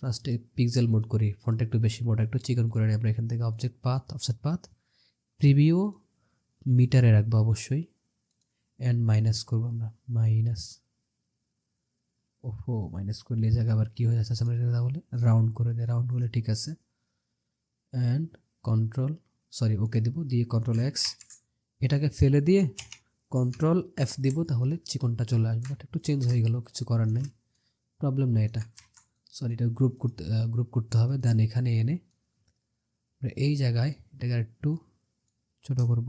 ফার্স্টে পিক্সেল মোড করি, ফন্টটা একটু বেশি, মোড একটু চিকন করে নিই আমরা এখান থেকে। Object, path, offset path, preview মিটারে রাখবো অবশ্যই, অ্যান্ড মাইনাস করবো আমরা, মাইনাস। ওহো, মাইনাস করলে এই জায়গায় আবার কী হয়ে যাচ্ছে, আমরা তাহলে রাউন্ড করে দিই। রাউন্ড হলে ঠিক আছে, অ্যান্ড কন্ট্রোল, সরি ওকে দিব, দিয়ে কন্ট্রোল এক্স, এটাকে ফেলে দিয়ে কন্ট্রোল এফ দিব, তাহলে চিকনটা চলে আসবে। বাট একটু চেঞ্জ হয়ে গেল, কিছু করার নেই, প্রবলেম নেই এটা। সরি এটা গ্রুপ করতে হবে। দেন এখানে এনে এই জায়গায় এটাকে একটু ছোট করব।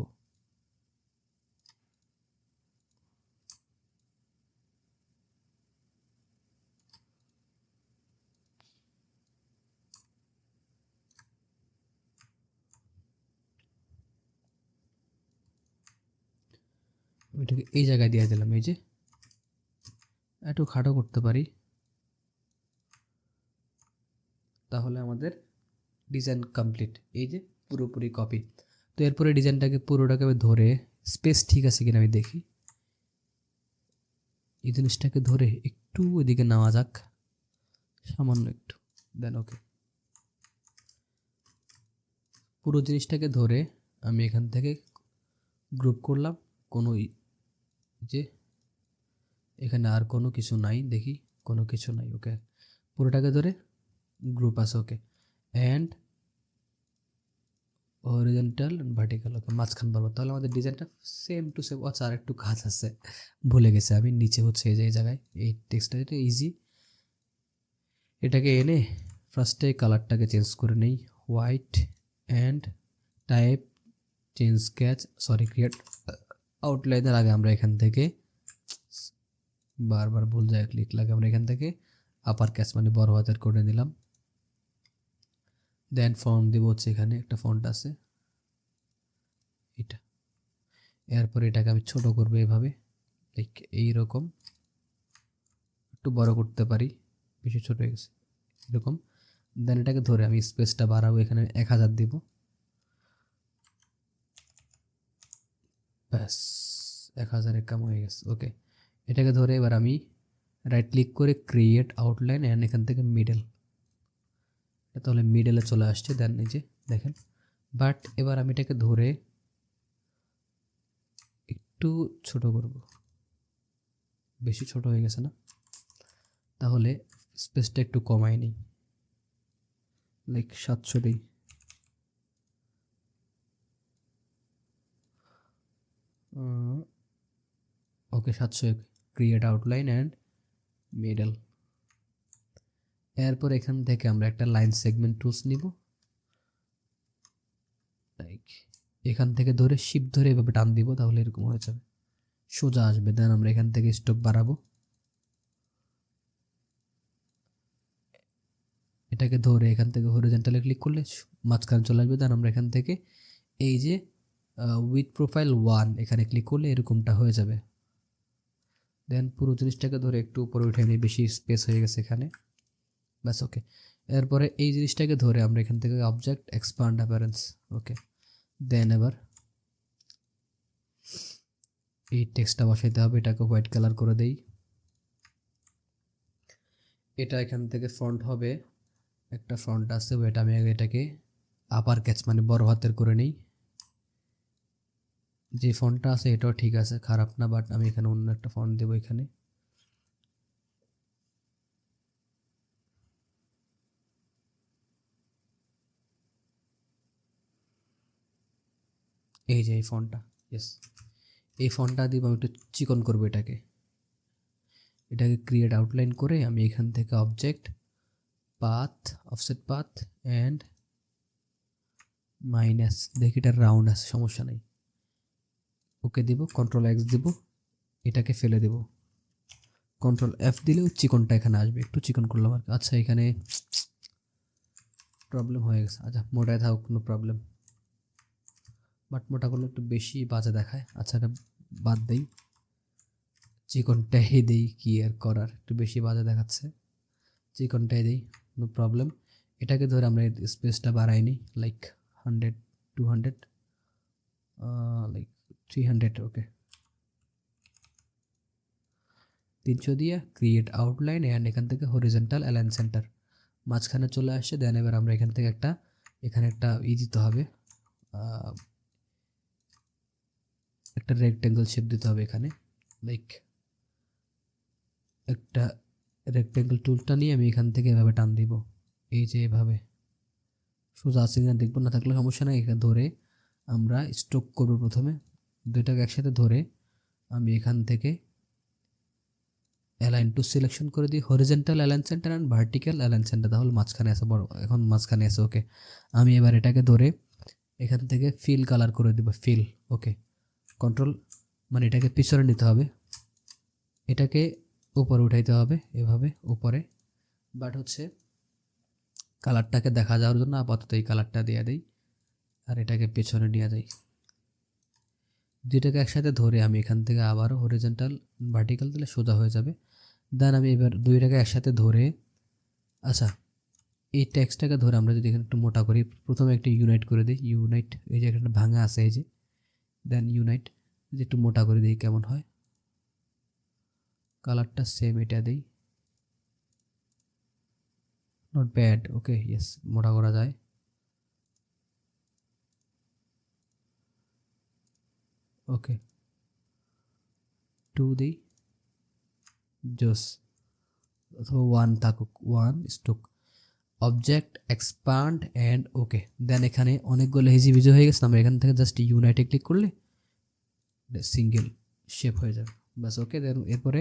এটাকে এই জায়গায় দিয়ে দিলাম, এই যে একটু খাটো করতে পারি, তাহলে আমাদের ডিজাইন কমপ্লিট। এই যে পুরোপুরি কপি। তো এরপরে ডিজাইনটাকে পুরোটাকে আমি ধরে স্পেস ঠিক আছে কিনা আমি দেখি। এই জিনিসটাকে ধরে একটু এদিকে নেওয়া যাক, সামান্য একটু। দেন ওকে, পুরো জিনিসটাকে ধরে আমি এখান থেকে গ্রুপ করলাম। কোনো যে এখানে আর কোনো কিছু নাই, দেখি কোনো কিছু নাই। ওকে, পুরোটাকে ধরে গ্রুপ আছে। ওকে, অ্যান্ড হরিজন্টাল ভার্টিক্যাল। ওকে, মাঝখান বরাবর। তাহলে আমাদের ডিজাইনটা সেম টু সেম। আচ্ছা, আর একটু কাজ আছে, ভুলে গেছে আমি। নিচে হচ্ছে এই যে এই জায়গায় এই টেক্সটটা, এটা ইজি। এটাকে এনে ফার্স্টে কালারটাকে চেঞ্জ করে নেই, white. And type change sketch, sorry create আউটলাইনের আগে আমরা এখান থেকে বারবার ভুল যায় ক্লিক লাগে, আমরা এখান থেকে আপার ক্যাচ মানে বড় হাতের করে নিলাম। দেন ফন্ট দেবো হচ্ছে এখানে একটা ফন্ট আছে এটা। এরপর এটাকে আমি ছোট করবো এভাবে, লাইক এইরকম। একটু বড় করতে পারি, বেশি ছোট হয়ে গেছে এরকম। দেন এটাকে ধরে আমি স্পেসটা বাড়াবো, এখানে 1000 দিব। ব্যাস, 1000 কাম হয়ে গেছে। ওকে, এটাকে ধরে এবার আমি রাইট ক্লিক করে ক্রিয়েট আউটলাইন অ্যান্ড এখান থেকে মিডল, তাহলে মিডলে চলে আসছে। দেন এই যে দেখেন। বাট এবার আমি এটাকে ধরে একটু ছোট করব, বেশি ছোট হয়ে গেছে না? তাহলে স্পেসটা একটু কমাই নিই, লাইক 700 দিই। ওকে, 700। Create outline and middle. এরপর এখান থেকে আমরা একটা লাইন সেগমেন্ট টুলস নিব, লাইক এখান থেকে ধরে শিপ ধরে এভাবে টান দিব, তাহলে এরকম হয়ে যাবে, সোজা আসবে। দেন আমরা এখান থেকে স্ট্রোক বাড়াবো, এটাকে ধরে এখান থেকে হরিজন্টালে ক্লিক করলে মাঝখানে চলে আসবে। দেন আমরা এখান থেকে এই যে উইথ প্রোফাইল 1 এখানে ক্লিক করলে এরকমটা হয়ে যাবে। দেন পুরো জিনিসটাকে ধরে একটু উপরে উঠে নিই, বেশি স্পেস হয়ে গেছে এখানে। ব্যাস, ওকে। এরপরে এই জিনিসটাকে ধরে আমরা এখান থেকে অবজেক্ট এক্সপান্ড অ্যাপারেন্স। ওকে, দেন এবার এই টেক্সটটা বসাইতে হবে, এটাকে হোয়াইট কালার করে দেই। এটা এখান থেকে ফন্ট হবে, একটা ফন্ট আছে, ওইটা আমি আগে এটাকে আপার ক্যাচ মানে বড় হাতের করে নিই। যে ফন্টটা আছে এটাও ঠিক আছে, খারাপ না, বাট আমি এখানে অন্য একটা ফন্ট দেবো এখানে। এই যে এই ফন্টটা, ইয়েস, এই ফন্টটা দিব। আমি একটু চিকন করবো এটাকে। এটাকে ক্রিয়েট আউটলাইন করে আমি এখান থেকে object path, offset path and minus, দেখি এটা রাউন্ড আছে, সমস্যা নেই। ওকে দিব, কন্ট্রোল এক্স দিব, এটাকে ফেলে দেব, কন্ট্রোল এফ দিলেও চিকনটা এখানে আসবে। একটু চিকন করলাম আর কি। আচ্ছা, এখানে প্রবলেম হয়ে গেছে। আচ্ছা, মোটায় থাকুক, কোনো প্রবলেম। বাট মোটা করলে একটু বেশি বাজে দেখায়। আচ্ছা, এটা বাদ দেই, চিকনটাই দেই, কি আর করার, একটু বেশি বাজে দেখাচ্ছে, চিকনটাই দেই, নো প্রবলেম। এটাকে ধরে আমরা স্পেসটা বাড়াই নিই, লাইক 100, 200, লাইক 300। ওকে, 300 দিয়ে ক্রিয়েট আউটলাইন অ্যান্ড এখান থেকে হরিজন্টাল অ্যালাইন সেন্টার, মাঝখানে চলে আসছে। দেন এবার আমরা এখান থেকে এখানে একটা দিতে হবে, একটা রেক্টেঙ্গেল শেপ দিতে হবে এখানে, লাইক একটা রেক্টেঙ্গেল টুলটা নিয়ে আমি এখান থেকে এভাবে টান দিব, এই যে এভাবে সোজা আছে কিনা দেখবো, না থাকলে সমস্যা নেই। এখানে ধরে আমরা স্ট্রোক করবো প্রথমে, দুইটাকে একসাথে ধরে আমি এখান থেকে অ্যালাইন টু সিলেকশন করে দিই, horizontal align centre and vertical align centre, তাহলে মাঝখানে আছে, বড় এখন মাঝখানে আছে। ওকে, আমি এবার এটাকে ধরে এখান থেকে ফিল কালার করে দেব, ফিল। ওকে, কন্ট্রোল মানে এটাকে পিছনে নিতে হবে, এটাকে উপরে উঠাইতে হবে এভাবে উপরে, বাট হচ্ছে কালারটাকে দেখা যাওয়ার জন্য আপাতত এই কালারটা দিয়ে দিই, আর এটাকে পেছনে নিয়ে যাই। দুইটাকে একসাথে ধরে আমি এখান থেকে আবারও হরিজেন্টাল ভার্টিক্যাল দিলে সোজা হয়ে যাবে। দেন আমি এবার দুইটাকে একসাথে ধরে, আচ্ছা এই টেক্সটটাকে ধরে আমরা যদি এখানে একটু মোটা করি, প্রথমে একটু ইউনাইট করে দিই, ইউনাইট, এই যে একটা ভাঙা আছে এই যে, দেন ইউনাইট, যদি একটু মোটা করে দিই কেমন হয়, কালারটা সেম এটা দিই, নট ব্যাড। ওকে, ইয়েস, মোটা করা যায়। ওকে, 2 দিই, জোস, অথবা 1 থাকুক, 1 stroke, object expand and okay. Then এখানে অনেকগুলো হিজিবিজি হয়ে গেছে, আমরা এখান থেকে জাস্ট ইউনাইটে ক্লিক করলে সিঙ্গেল শেপ হয়ে যাবে, বাস। ওকে, দেন এরপরে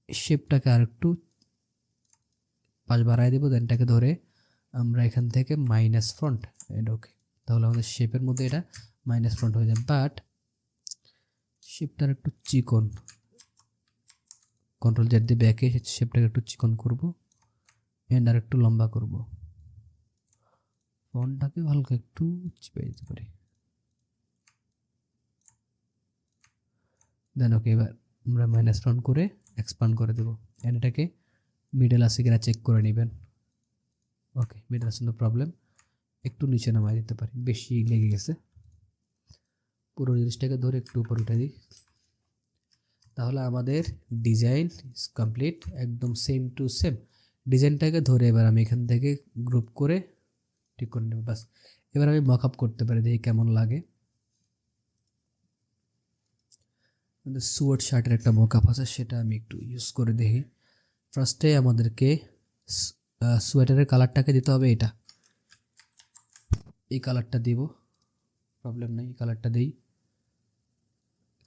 শেপটাকে আর একটু পাশ বাড়াই দেবো, দেন এটাকে ধরে আমরা এখান থেকে মাইনাস ফ্রন্ট অ্যান্ড ওকে, তাহলে আমাদের শেপের মধ্যে এটা মাইনাস ফ্রন্ট হয়ে যাবে। বাট শেপটার একটু চিকন, কন্ট্রোল জেড দিয়ে ব্যাকে শেপটাকে একটু চিকন করব অ্যান্ড আর একটু লম্বা করব, ফন্টটাকে হালকা একটু চিপে দিতে পারি। দেন ওকে, এবার আমরা মাইনাস ফ্রন্ট করে এক্সপান্ড করে দেবো, অ্যান্ড এটাকে মিডল আছে কিনা চেক করে নেবেন। ওকে, মিডল আছে, নো প্রবলেম, একটু নিচে নামাই দিতে পারি, বেশি লেগে গেছে। পুরো জিনিসটাকে ধরে একটু উপর উঠে দিই, তাহলে আমাদের ডিজাইন ইজ কমপ্লিট, একদম সেম টু সেম। ডিজাইনটাকে ধরে এবার আমি এখান থেকে গ্রুপ করে ঠিক করে নেব, বাস। এবার আমি মক আপ করতে পারি, দেখি কেমন লাগে। সুয়ার্ট শার্টের একটা মক আপ আছে, সেটা আমি একটু ইউজ করে দেখি। ফার্স্টে আমাদেরকে সোয়েটারের কালারটাকে দিতে হবে, এটা এই কালারটা দিব, প্রবলেম নেই, এই কালারটা দিই।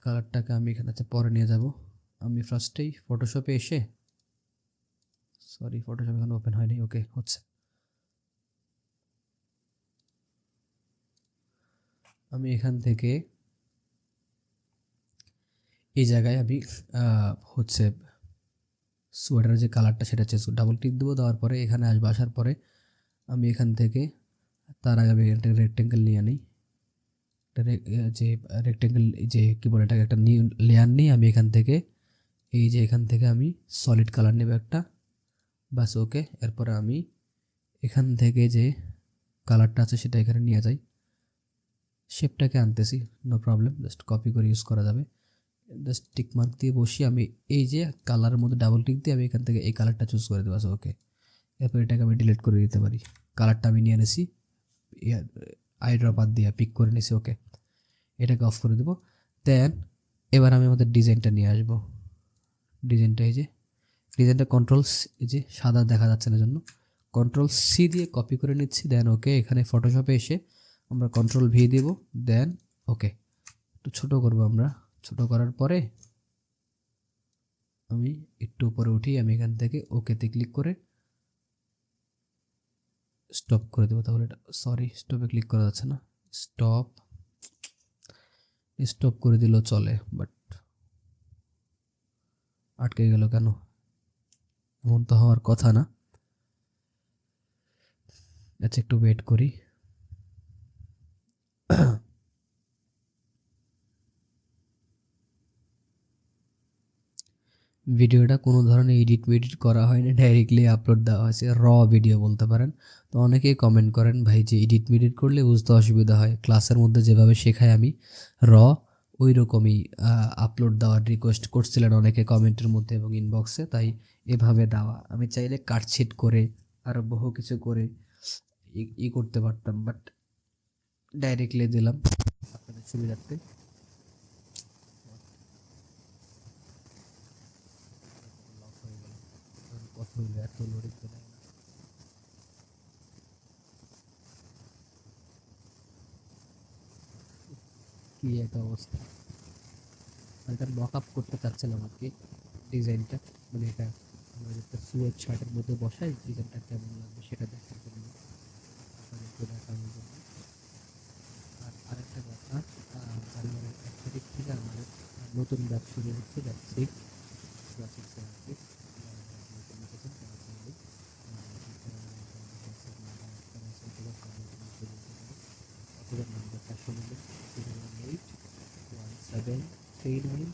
কালারটাকে আমি এখানে পরে নিয়ে যাব। আমি ফার্স্টেই ফটোশপে এসে, সরি ফটোশপ এখানে ওপেন হয়নি, ওকে হচ্ছে, আমি এখান থেকে এই জায়গায় আমি হচ্ছে সোয়েটারের যে কালারটা সেটা ডাবল ক্লিক দেবো, দেওয়ার পরে এখানে আসবো, আসার পরে আমি এখান থেকে, তার আগে আমি একটা রেক্টেঙ্গেল নিয়ে নিই, যে রেক্টেঙ্গেল যে কী বলে এটাকে, একটা নিউ লেয়ার নিই আমি এখান থেকে, এই যে এখান থেকে আমি সলিড কালার নেব একটা, বাস। ওকে, এরপরে আমি এখান থেকে যে কালারটা আছে সেটা এখানে নিয়ে যাই, শেপটাকে আনতেছি, নো প্রবলেম, জাস্ট কপি করে ইউজ করা যাবে। জাস্ট টিক মার্ক দিয়ে বসিয়ে আমি এই যে কালারের মধ্যে ডাবল ক্লিক দিয়ে আমি এখান থেকে এই কালারটা চুজ করে দেবো। ওকে, এরপর এটাকে আমি ডিলিট করে দিতে পারি, কালারটা আমি নিয়ে নিছি, আই ড্রপার দিয়ে পিক করে নিছি। ওকে, এটাকে অফ করে দেবো। দেন এবার আমি আমাদের ডিজাইনটা নিয়ে আসবো, ডিজাইনটা এই যে ডিজাইনটা কন্ট্রোল, এই যে সাদা দেখা যাচ্ছে না জন্য কন্ট্রোল সি দিয়ে কপি করে নিচ্ছি। দেন ওকে, এখানে ফটোশপে এসে আমরা কন্ট্রোল ভি দেব, দেন ওকে একটু ছোটো করবো আমরা, ছোটো করার পরে আমি একটু উপরে উঠি, আমি এখান থেকে ওকেতে ক্লিক করে স্টপ করে দেবো। তাহলে এটা, সরি স্টপে ক্লিক করা যাচ্ছে না, স্টপ, স্টপ করে দিলেও চলে, বাট আটকে গেল কেন, এমন তো হওয়ার কথা না। আচ্ছা একটু ওয়েট করি। ভিডিওটা কোনো ধরনের এডিট করা হয়নি, ডাইরেক্টলি আপলোড দেওয়া হয়েছে, ভিডিও বলতে পারেন। তো অনেকেই কমেন্ট করেন ভাই যে এডিট করলে বুঝতে অসুবিধা হয়, ক্লাসের মধ্যে যেভাবে শেখাই আমি ওই রকমই আপলোড দেওয়ার রিকোয়েস্ট করছিলেন অনেকে কমেন্টের মধ্যে এবং ইনবক্সে, তাই এভাবে দেওয়া। আমি চাইলে কাটছিট করে আরও বহু কিছু করে করতে পারতাম, বাট ডাইরেক্টলি দিলাম আপনাদের সুবিধার্থে। এত লোডিং তো নেয় না। কি একটা অবস্থা, এটা মক আপ করতে চাচ্ছিলাম আর কি। ডিজাইনটা, মানে এটা আমরা যেটা সোয়েট শার্টের মধ্যে বসাই ডিজাইনটা কেমন লাগবে সেটা দেখার জন্য, আপনাদেরকে দেখানোর জন্য। আর আরেকটা কথা, জানুয়ারির 1 তারিখ থেকে আমাদের নতুন ব্যাচ শুরু হচ্ছে, ব্যাচ 6 ক্লাস 6 এর আর কি। নতুন লিখেছেন তারা চাইলে অথবা নাম্বারটা শুনে নেবেন 0181739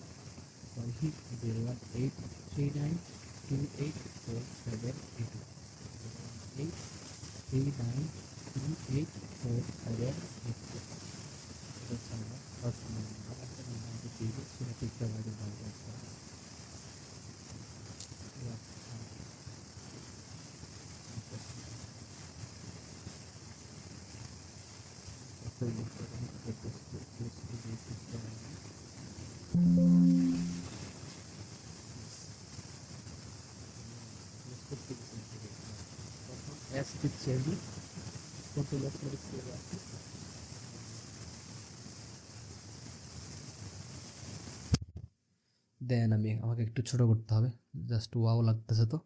দেন আমাকে একটু ছোট করতে হবে, জাস্ট ওয়াও লাগতেছে, তো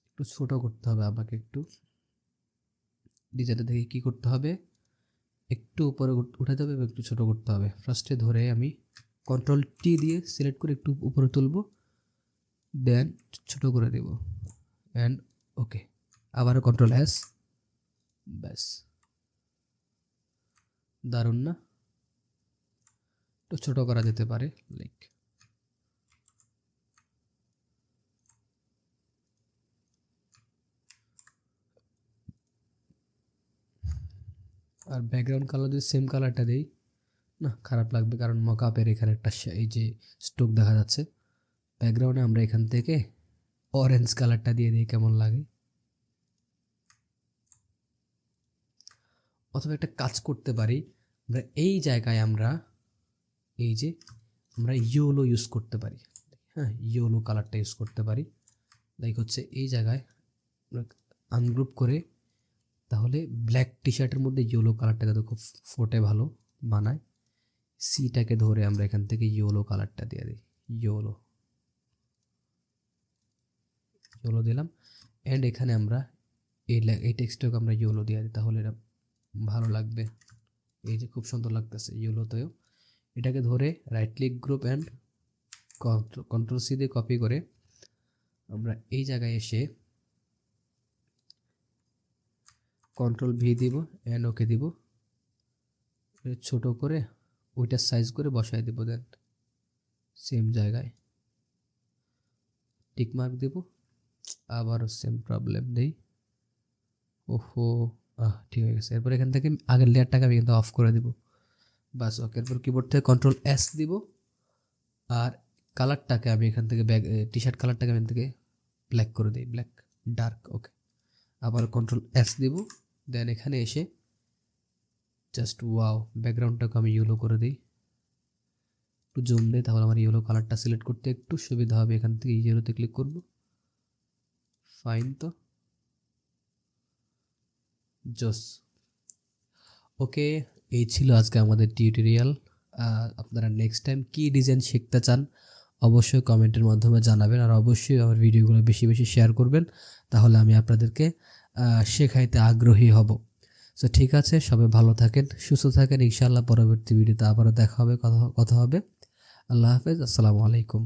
একটু ছোট করতে হবে আমাকে, একটু ডিজাইনটা দেখে কী করতে হবে, একটু উপরে উঠাতে হবে এবং একটু ছোট করতে হবে। ফার্স্টে ধরে আমি কন্ট্রোল টি দিয়ে সিলেক্ট করে একটু উপরে তুলব, দেন ছোট করে দেব, অ্যান্ড ওকে, আবারও কন্ট্রোল এস, ব্যাস, দারুণ না? একটু ছোট করা যেতে পারে, লাইক আর ব্যাকগ্রাউন্ড কালার যদি সেম কালারটা দেই না, খারাপ লাগবে, কারণ মকআপের এখানে একটা এই যে স্টোক দেখা যাচ্ছে ব্যাকগ্রাউন্ডে, আমরা এখান থেকে অরেঞ্জ কালারটা দিয়ে দিই, কেমন লাগে? অথবা একটা কাজ করতে পারি, আমরা এই জায়গায় এই যে আমরা ইয়েলো ইউজ করতে পারি, হ্যাঁ, ইয়েলো কালারটা ইউজ করতে পারি। লাইক হচ্ছে এই জায়গায় আমরা আনগ্রুপ করে, তাহলে ব্ল্যাক টি শার্টের মধ্যে ইয়েলো কালারটাকে তো খুব ফোটে, ভালো মানায়। সিটাকে ধরে আমরা এখান থেকে ইয়েলো কালারটা দিয়ে দিই, ইয়েলো দিলাম, অ্যান্ড এখানে আমরা এই টেক্সটটাকে আমরা ইয়েলো দিয়ে দিই, তাহলে এটা ভালো লাগবে। এই যে খুব সুন্দর লাগতেছে ইয়েলোতেও। এটাকে ধরে right click group and control C দিয়ে কপি করে আমরা এই জায়গায় এসে কন্ট্রোল ভি দিব অ্যান্ড ওকে দিব, ছোট করে ওইটার সাইজ করে বসাই দেব, দেন সেম জায়গায় টিক মার্ক দেব, আবারও সেম প্রবলেম দেই, ওহো ঠিক হয়ে গেছে। এরপর এখান থেকে আগের লেয়ারটাকে আমি কিন্তু অফ করে দিব, বাস ওকে। এরপর কিবোর্ড থেকে কন্ট্রোল এস দিব, আর কালারটাকে আমি এখান থেকে টি শার্ট কালারটাকে আমি এখান থেকে ব্ল্যাক করে দিই, ব্ল্যাক ডার্ক, ওকে। আবার কন্ট্রোল এস দিব, দেন এখানে এসে জাস্ট ওয়াও, ব্যাকগ্রাউন্ডটাকে আমি ইয়েলো করে দিই, একটু জুম দিই, তাহলে আমার ইয়েলো কালারটা সিলেক্ট করতে একটু সুবিধা হবে। এখান থেকে ইয়েলোতে ক্লিক করব, ফাইন, তো জোস, ওকে। এই ছিল আজকে আমাদের টিউটোরিয়াল। আপনারা নেক্সট টাইম কী ডিজাইন শিখতে চান অবশ্যই কমেন্টের মাধ্যমে জানাবেন, আর অবশ্যই আমার ভিডিওগুলো বেশি বেশি শেয়ার করবেন, তাহলে আমি আপনাদেরকে শেখাইতে আগ্রহী হব। সো ঠিক আছে, সবাই ভালো থাকেন, সুস্থ থাকেন, ইনশাআল্লাহ পরবর্তী ভিডিওতে আবারও দেখা হবে, কথা হবে। আল্লাহ হাফেজ, আসসালামু আলাইকুম।